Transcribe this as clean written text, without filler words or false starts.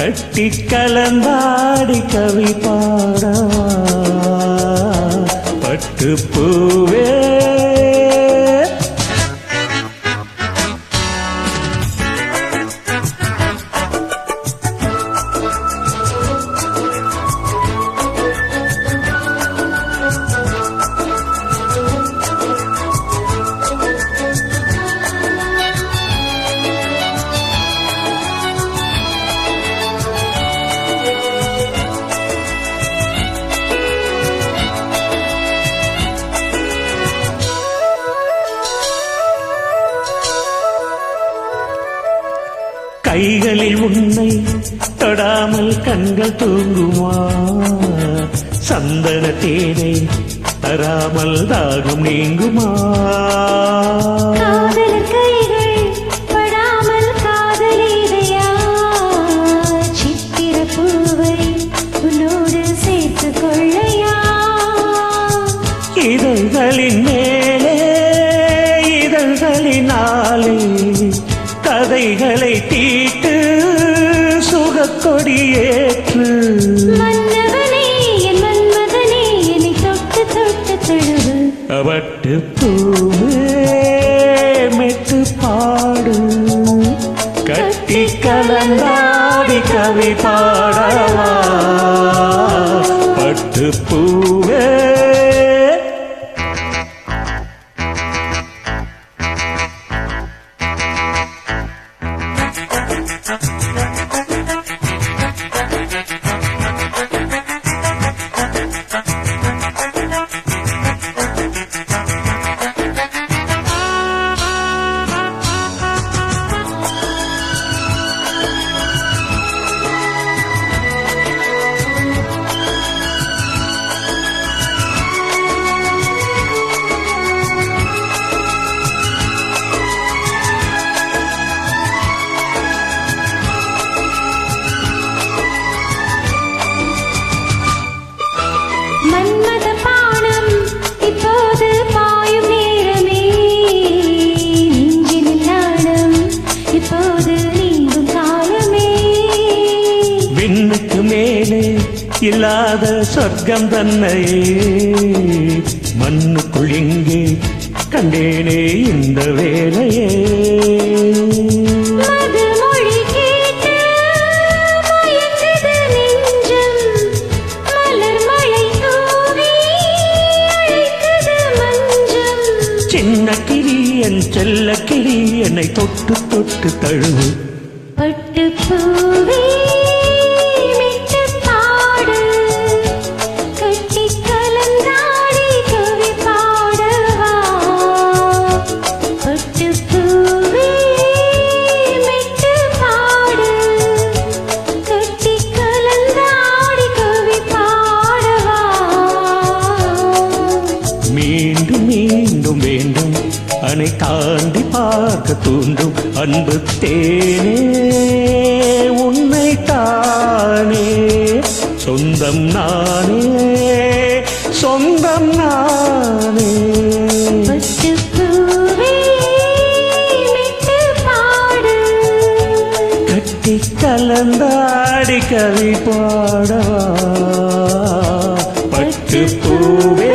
கட்டி கலந்தாடி கவி பாடா பட்டு பூவே கைகளில் உன்னை தொடாமல் கண்கள் தூங்குமா சந்தன தேனை தராமல் தாகம் நீங்குமா கைகள் படாமல் காதலிதையா சித்திர பூவை உன்னோடு சேர்த்து கொள்ளையா இதழ்களின் மேலே இதழ்களினாலே கதைகளை தீட்டு சுகக்கொடியேற்று மன்னவனே என் மன்மதனே என்னை தொட்டு தொட்டு தழுவு அவட்டு பூவே மெட்டு பாடு கட்டி கலந்தாடி கவி பாடவா பட்டு பூவே மன்மத பானம் இப்போது பாயும் நேரமே நெஞ்சினில் நாணம் இப்போது நீங்கும் காலமே விண்ணுக்கு மேலே இல்லாத சொர்க்கம் தன்னையே மண்ணுக்குள் இங்கே கண்டேனே இந்த வேலையே மதுமொழி கேட்டு மயங்குது நெஞ்சம் மலர் மழை தூவி அழைக்குது மஞ்சம் சின்ன கிளி என் செல்ல கிளி என்னை தொட்டு தொட்டு தழுவு பட்டு பூவே மெட்டு பாடு கட்டி கலந்தாடி கவி பாடவா பட்டு பூவே மெட்டு பாடு கட்டி கலந்தாடி கவி பாடவா மீண்டும் மீண்டும் வேண்டும் அணை தாண்டி பார்க்க தூண்டும் அன்பு தேனே உன்னை தானே சொந்தம் நானே சொந்தம் நானே பட்டு பூவே மெட்டு பாடு கட்டி கலந்தாடி கவி பாடவா பட்டு பூவே